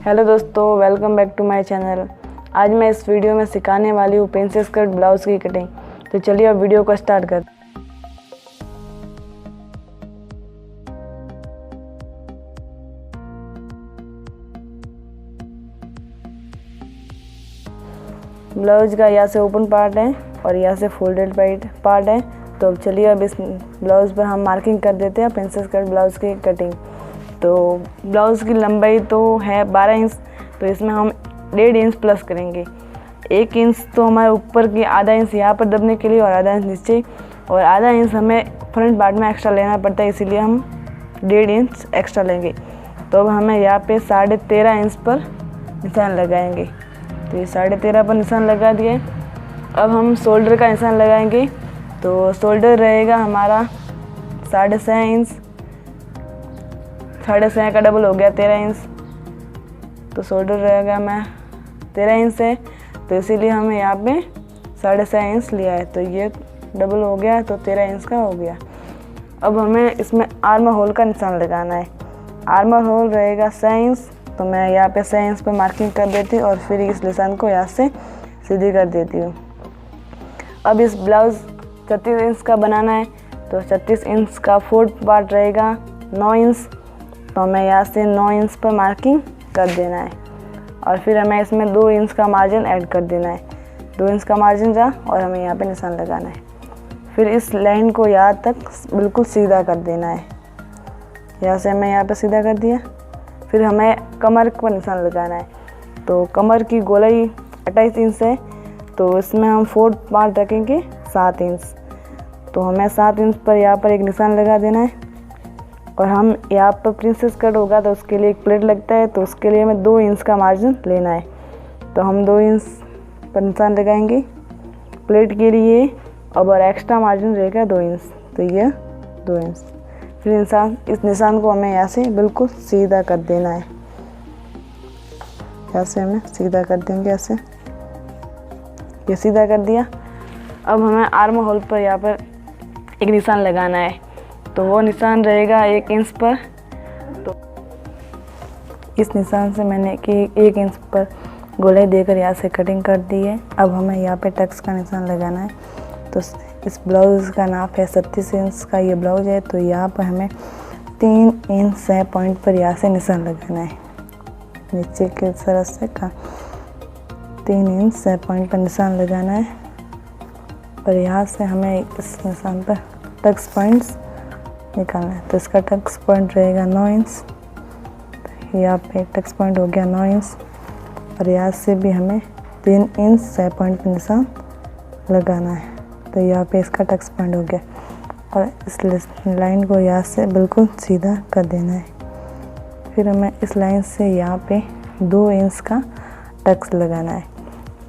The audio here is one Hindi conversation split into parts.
हेलो दोस्तों, welcome back to my channel. आज मैं इस वीडियो में सिखाने वाली हूँ प्रिंसेस कट ब्लाउज़ की कटिंग। तो चलिए अब वीडियो को स्टार्ट करते हैं। ब्लाउज का यहाँ से ओपन पार्ट है और यहाँ से फोल्डेड पार्ट है। तो अब चलिए अब इस ब्लाउज़ पर हम मार्किंग कर देते हैं प्रिंसेस कट ब्लाउज़ की कटिंग। तो ब्लाउज़ की लंबाई तो है 12 इंच, तो इसमें हम 1.5 इंच प्लस करेंगे। 1 इंच तो हमारे ऊपर की, आधा इंच यहाँ पर दबने के लिए और आधा इंच नीचे, और आधा इंच हमें फ्रंट पार्ट में एक्स्ट्रा लेना पड़ता है, इसीलिए हम 1.5 इंच एक्स्ट्रा लेंगे। तो अब हमें यहाँ पे 13.5 इंच पर निशान लगाएंगे। तो ये 13.5 पर निशान लगा दिए। अब हम शोल्डर का निशान लगाएंगे। तो शोल्डर रहेगा हमारा 6.5 इंच, 6.5 का डबल हो गया 13 इंच। तो शोल्डर रहेगा मैं 13 इंच से, तो इसीलिए हमें यहाँ पे 6.5 इंच लिया है। तो ये डबल हो गया, तो 13 इंच का हो गया। अब हमें इसमें आर्मर होल का निशान लगाना है। आर्मर होल रहेगा 6 इंच, तो मैं यहाँ पे 6 इंच पर मार्किंग कर देती हूँ और फिर इस निशान को यहाँ से सीधी कर देती हूँ। अब इस ब्लाउज़ 36 इंच का बनाना है, तो 36 इंच का फोर्थ पार्ट रहेगा 9 इंच, तो हमें यहाँ से 9 इंच पर मार्किंग कर देना है और फिर हमें इसमें 2 इंच का मार्जिन ऐड कर देना है। 2 इंच का मार्जिन रहा और हमें यहाँ पे निशान लगाना है। फिर इस लाइन को यहाँ तक बिल्कुल सीधा कर देना है। यहाँ से हमें यहाँ पे सीधा कर दिया। फिर हमें कमर पर निशान लगाना है। तो कमर की गोलाई 28 इंच है, तो इसमें हम फोर्थ पार्ट रखेंगे 7 इंच। तो हमें 7 इंच पर यहाँ पर एक निशान लगा देना है। और हम यहाँ पर प्रिंसेस कट होगा तो उसके लिए एक प्लेट लगता है, तो उसके लिए हमें 2 इंच का मार्जिन लेना है। तो हम 2 इंच पर निशान लगाएंगे प्लेट के लिए। अब और एक्स्ट्रा मार्जिन रहेगा 2 इंच, तो ये 2 इंच। फिर इस निशान को हमें यहाँ से बिल्कुल सीधा कर देना है। यहाँ से हमें सीधा कर देंगे, ऐसे ये सीधा कर दिया। अब हमें आर्म होल पर यहाँ पर एक निशान लगाना है, तो वो निशान रहेगा 1 इंच पर। तो इस निशान से मैंने कि 1 इंच पर गोलाई देकर यहाँ से कटिंग कर दी है। अब हमें यहाँ पे टक्स का निशान लगाना है। तो इस ब्लाउज़ का नाप है 36 इंच का ये ब्लाउज है, तो यहाँ पर हमें 3 इंच से पॉइंट पर यहाँ से निशान लगाना है। नीचे की तरफ से 3 इंच से पॉइंट पर निशान लगाना है और यहाँ से हमें इस निशान पर टक्स पॉइंट्स निकालना है। तो इसका टक्स पॉइंट रहेगा 9 इंच। तो यहाँ पे टक्स पॉइंट हो गया 9 इंच और यहाँ से भी हमें 3 इंच से पॉइंट पर निशान लगाना है। तो यहाँ पे इसका टक्स पॉइंट हो गया और इस लाइन को यहाँ से बिल्कुल सीधा कर देना है। फिर हमें इस लाइन से यहाँ पे 2 इंच का टक्स लगाना है।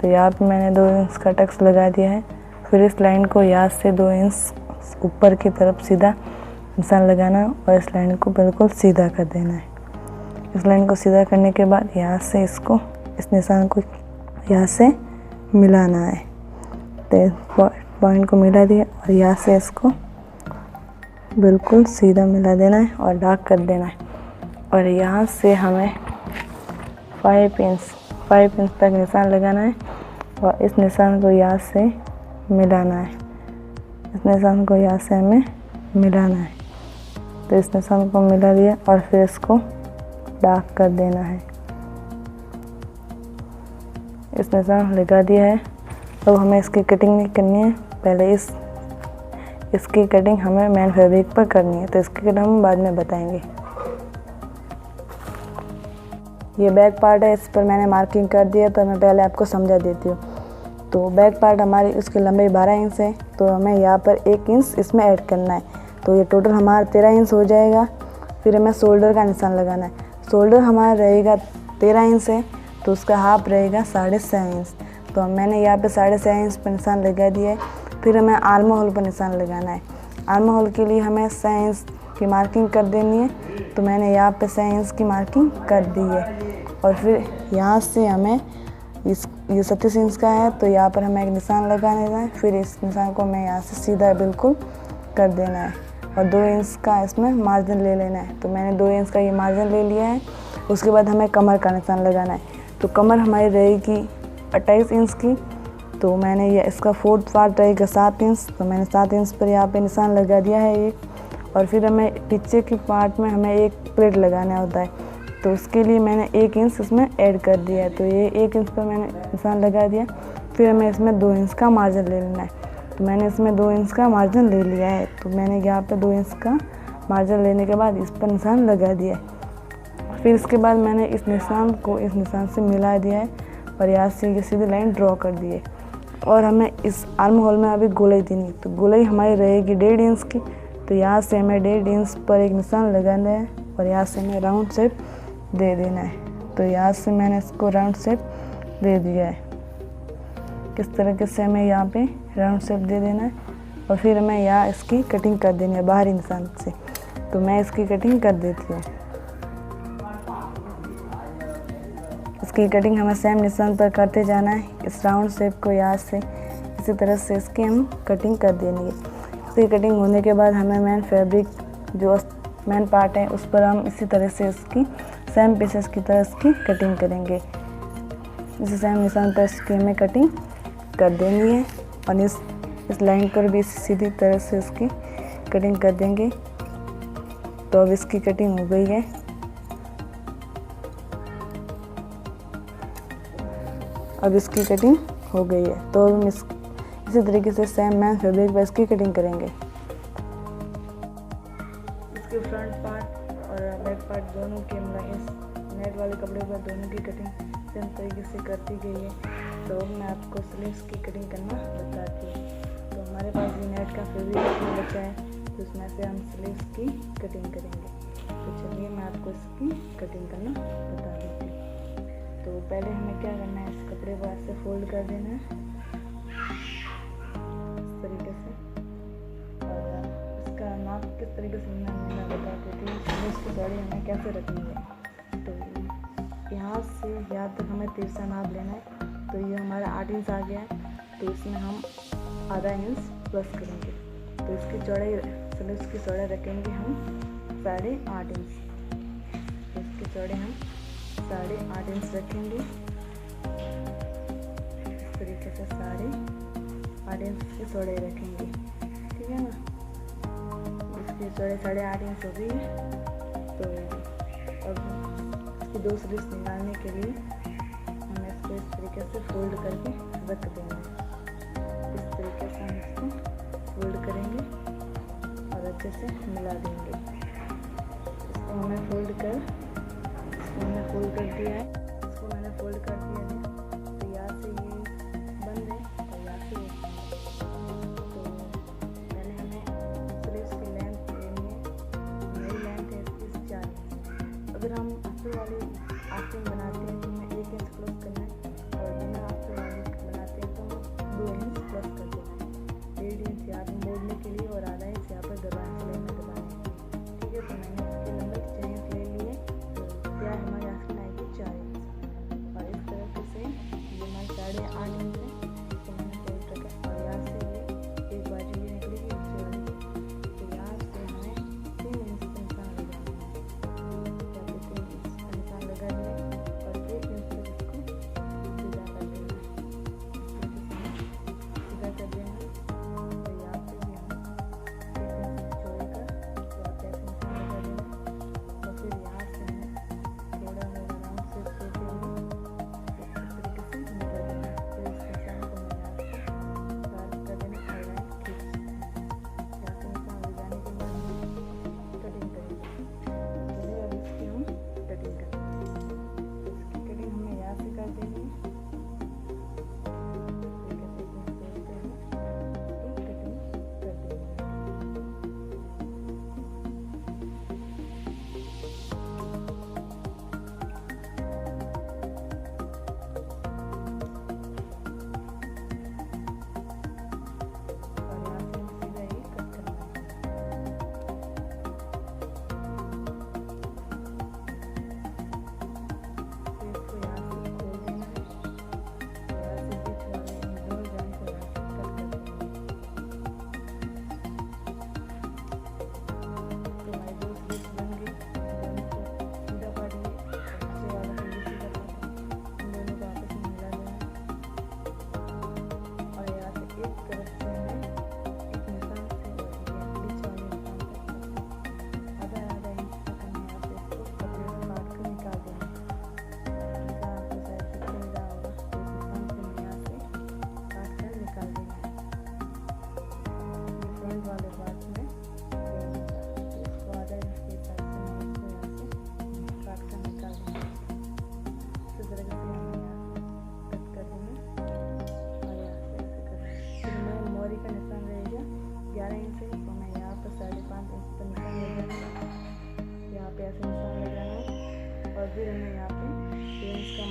तो यहाँ पे मैंने 2 इंच का टक्स लगा दिया है। फिर इस लाइन को यहाँ से 2 इंच ऊपर की तरफ सीधा निशान लगाना और इस लाइन को बिल्कुल सीधा कर देना है। इस लाइन को सीधा करने के बाद यहाँ से इस निशान को यहाँ से मिलाना है। तो पॉइंट को मिला दिया और यहाँ से इसको बिल्कुल सीधा मिला देना है और डार्क कर देना है। और यहाँ से हमें 5 इंच तक निशान लगाना है और इस निशान को यहाँ से मिलाना है। इस निशान को यहाँ से हमें मिलाना है। तो इस निशान को मिला दिया और फिर इसको डार्क कर देना है। इस निशान लगा दिया है। अब हमें इसकी कटिंग नहीं करनी है, पहले इसकी कटिंग हमें मेन फैब्रिक पर करनी है, तो इसकी कटिंग हम बाद में बताएंगे। ये बैक पार्ट है, इस पर मैंने मार्किंग कर दिया, तो मैं पहले आपको समझा देती हूँ। तो बैक पार्ट हमारी उसकी लंबाई 12 इंच है, तो हमें यहाँ पर 1 इंच इसमें ऐड करना है, तो ये टोटल हमारा 13 इंच हो जाएगा। फिर हमें शोल्डर का निशान लगाना है। शोल्डर हमारा रहेगा 13 इंच है, तो उसका हाफ रहेगा 6.5 इंच। तो मैंने यहाँ पे 6.5 इंच पर निशान लगा दिया है। फिर हमें आर्म होल पर निशान लगाना है। आर्म होल के लिए हमें 6 इंच की मार्किंग कर देनी है, तो मैंने यहाँ पे 6 इंच की मार्किंग कर दी है। और फिर यहाँ से हमें ये 36 इंच का है, तो यहाँ पर हमें एक निशान लगा देना है। फिर इस निशान को हमें यहाँ से सीधा बिल्कुल कर देना है और 2 इंच का इसमें मार्जिन ले लेना है। तो मैंने 2 इंच का ये मार्जिन ले लिया है। उसके बाद हमें कमर का निशान लगाना है। तो कमर हमारी रहेगी 28 इंच की, तो मैंने ये इसका 4th पार्ट रहेगा 7 इंच, तो मैंने 7 इंच पर यहाँ पे निशान लगा दिया है एक। और फिर हमें पीछे की पार्ट में हमें एक प्लेट लगाना होता है, तो उसके लिए मैंने 1 इंच इसमें ऐड कर दिया है। तो ये 1 इंच पर मैंने निशान लगा दिया। फिर हमें इसमें 2 इंच का मार्जिन ले लेना है, तो मैंने इसमें 2 इंच का मार्जिन ले लिया है। तो मैंने यहाँ पे 2 इंच का मार्जिन लेने के बाद इस पर निशान लगा दिया है। फिर इसके बाद मैंने इस निशान को इस निशान से मिला दिया है और यहाँ से ये सीधी लाइन ड्रॉ कर दी है। और हमें इस आर्म होल में अभी गोलाई देनी, तो गोलाई हमारी रहेगी 1.5 इंच की। तो यहाँ से हमें 1.5 इंच पर एक निशान लगाना है और यहाँ से हमें राउंड शेप दे देना है। तो यहाँ से मैंने इसको राउंड शेप दे दिया है। किस तरीके से हमें यहाँ पे राउंड शेप दे देना है और फिर हमें यहाँ इसकी कटिंग कर देनी है बाहरी निशान से। तो मैं इसकी कटिंग कर देती हूँ। इसकी कटिंग हमें सेम निशान पर करते जाना है। इस राउंड शेप को यहाँ से इसी तरह से इसकी हम कटिंग कर देनी है। इसकी कटिंग होने के बाद हमें मेन फैब्रिक जो मेन पार्ट है उस पर हम इसी तरह से इसकी सेम पीसेस की तरह इसकी कटिंग करेंगे। इसी सेम निशान पर इसकी हमें कटिंग कर देनी है और इस लाइन पर भी सीधी तरह से इसकी कटिंग कर देंगे। तो अब इसकी कटिंग हो गई है। अब इसकी कटिंग हो गई है। तो हम इसी तरीके से सेम मैन फैब्रिक पर इसकी कटिंग करेंगे। इसके फ्रंट पार्ट और बैक पार्ट दोनों के इस नेट वाले कपड़े पर दोनों की कटिंग सेम तरीके से करती गई है। तो मैं आपको स्लीव्स की कटिंग करना बताती हूँ। तो हमारे पास ये नेट का फैब्रिक बचा है, तो इसमें से हम स्लीव्स की कटिंग करेंगे। तो चलिए मैं आपको इसकी कटिंग करना बता देती हूँ। तो पहले हमें क्या करना है, इस कपड़े को ऐसे फोल्ड कर देना है इस तरीके से। और इसका नाप किस तरीके से मैं बता देती हूँ। स्लीव्स की चौड़ाई हमें कैसे रखनी है, तो यहाँ से यहाँ तक हमें तिरछा नाप लेना है। तो ये हमारा 8 इंच आ गया है, तो इसमें हम आधा इंच प्लस करेंगे। तो इसकी चौड़ाई स्लीव्स की चौड़ाई रखेंगे हम 8.5 इंच। तो इसकी चौड़ाई हम 8.5 इंच रखेंगे। इस तरीके से 8.5 इंच की चौड़ाई रखेंगे, ठीक है ना। इसकी चौड़ाई 8.5 इंच हो गई है। तो अब इसकी 2 स्लीव्स निकालने के लिए हमें इसको इस तरीके से फोल्ड करके रख देना है। इस तरीके से हम इसको फोल्ड करेंगे और अच्छे से मिला देंगे। इसको हमने फोल्ड कर दिया है। इसको मैंने फोल्ड कर दिया है। तो यहाँ से ये बंद है और यहाँ से ये बंद है। तो पहले हमें स्लीव्स की लेंथ लेनी है। मेरी लेंथ है इसकी 4 इंच। अगर हम अस्तर वाली आस्तीन बनाते हैं तो हमें 1 इंच प्लस करना है, और बिना अस्तर वाली बनाते हैं तो हमें 2 इंच प्लस कर देना है। 1.5 इंच यहाँ पर मोड़ने के लिए और आधा इंच यहाँ पर दबाने के लिए, ठीक है। तो मैंने इसकी लंबाई 6 इंच ले ली है। तो तैयार हमारी आस्तीन आएगी 4 इंच। और इस तरीके से ये हमारी 8.5 इंच है। तो मैंने फोल्ड रखा और यहाँ से ये एक बाजू भी निकलेगी दूसरी वाली। तो यहाँ से हमें 3 इंच का निशान लगाना है।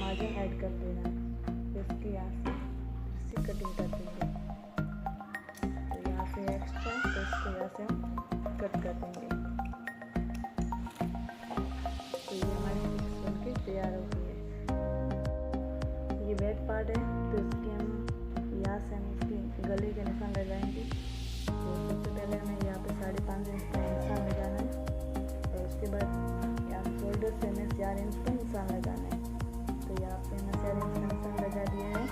मार्जिन ऐड कर देना है। तो इसकी यहाँ से इसकी कटिंग कर देंगे। तो यहाँ से एक्स्ट्रा, तो इसको यहाँ से हम कट कर देंगे। तो ये हमारी फिक्स बन के तैयार हो गई है। ये बैक पार्ट है, तो इसकी हम यहाँ से हम इसकी गले के निशान लगाएंगे। तो सबसे पहले हमें यहाँ पे 5.5 इंच का निशान लगाना है, और उसके बाद यहाँ शोल्डर से हमें 4 इंच का निशान लगाना है। तो यहाँ पे हमें 4 इंच का निशान लगा दिया है,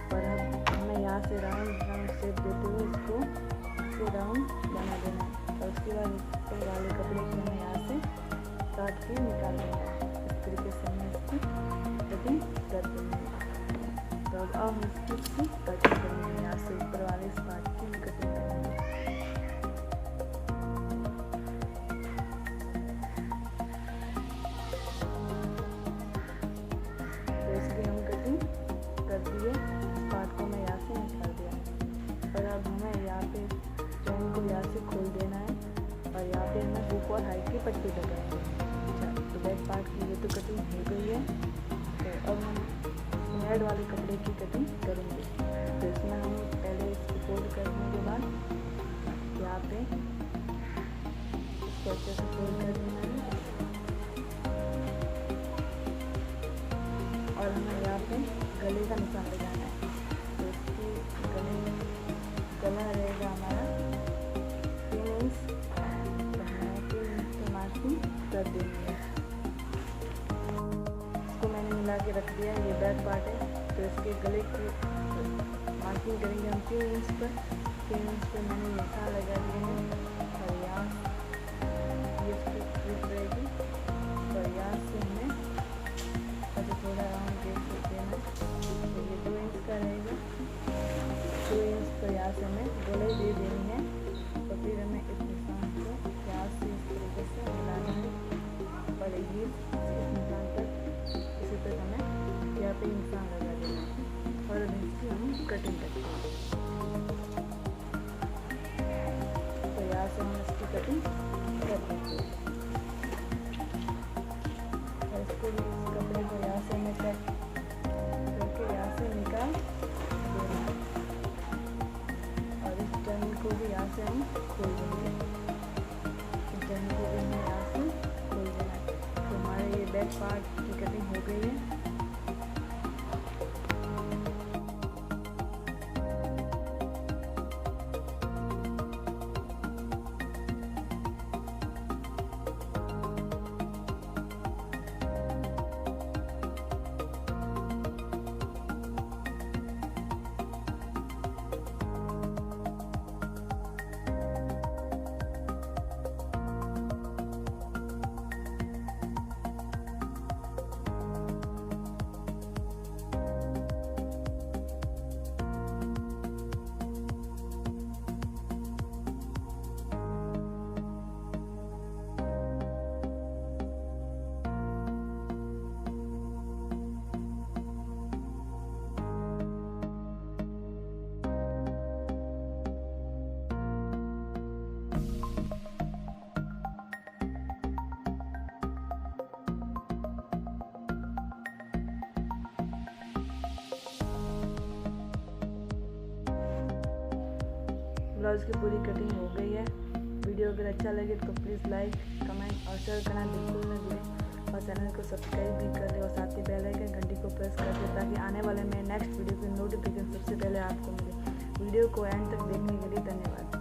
और अब हमें यहाँ से राउंड शेप देते हुए इसको इसे राउंड बना देना है। और उसके बाद ऊपर वाले कपड़े को हमें यहाँ से काट के निकाल देना है। इस तरीके से हमें इसकी कटिंग कर देनी है। तो अब हम इसकी कटिंग करेंगे, यहाँ से ऊपर वाले इस पार्ट की कटिंग करेंगे। तो इसकी हम कटिंग कर दिए, इस पार्ट को मैं यहाँ से निकाल दिया। और अब हमें यहाँ पे चैन को यहाँ से खोल देना है, और यहाँ पे हमें हुक और हाइट की पट्टी लगाएंगे। अच्छा, तो बैक पार्ट की ये तो कटिंग हो गई है। तो अब हम हेड वाले कपड़े की कटिंग करेंगे। तो इसमें हम पहले इसको फोल्ड करने के बाद यहाँ पे इसको अच्छे से फोल्ड कर देना है, और हमें यहाँ पे गले का निशान लगाना है। तो इसकी गला रहेगा हमारा 3 इंच, तो हमें 3 इंच की मार्किंग कर देनी है। मैंने मिला के रख दिया। ये बैक पार्ट है, तो इसके गले की मार्किंग करेंगे हम 3 इंच पर। 3 इंच पर मैंने निशान लगा दिए हैं, और यहाँ ये स्ट्रिप रहेगी, और यहाँ से हमें ऐसे थोड़ा राउंड देना। तो ये 2 इंच का रहेगा। 2 इंच पर यहाँ से हमें गोलाई दे देनी है, और फिर हमें इस निशान को यहाँ से इस तरीके से मिलाना है, और ये इस निशान पर इसी तरह हमें यहाँ पे निशान लगा देना है, और इसकी हम कटिंग करते हैं। तो यहाँ से हम इसकी कटिंग कर देते हैं, और इसको भी इस कपड़े को यहाँ से हमें कट करके यहाँ से निकाल देना है, और इस जंग को भी यहाँ से हम खोल देंगे। इस जंग को भी हमें यहाँ से खोल देना है। तो हमारे ये बैक पार्ट की कटिंग हो गई है। ब्लाउज़ की पूरी कटिंग हो गई है। वीडियो अगर अच्छा लगे तो प्लीज़ लाइक, कमेंट और शेयर करना बिल्कुल न भूलें, और चैनल को सब्सक्राइब भी कर दें, और साथ ही बेल आइकन घंटी को प्रेस कर दें, ताकि आने वाले में नेक्स्ट वीडियो की नोटिफिकेशन सबसे पहले आपको मिले। वीडियो को एंड तक देखने के लिए धन्यवाद।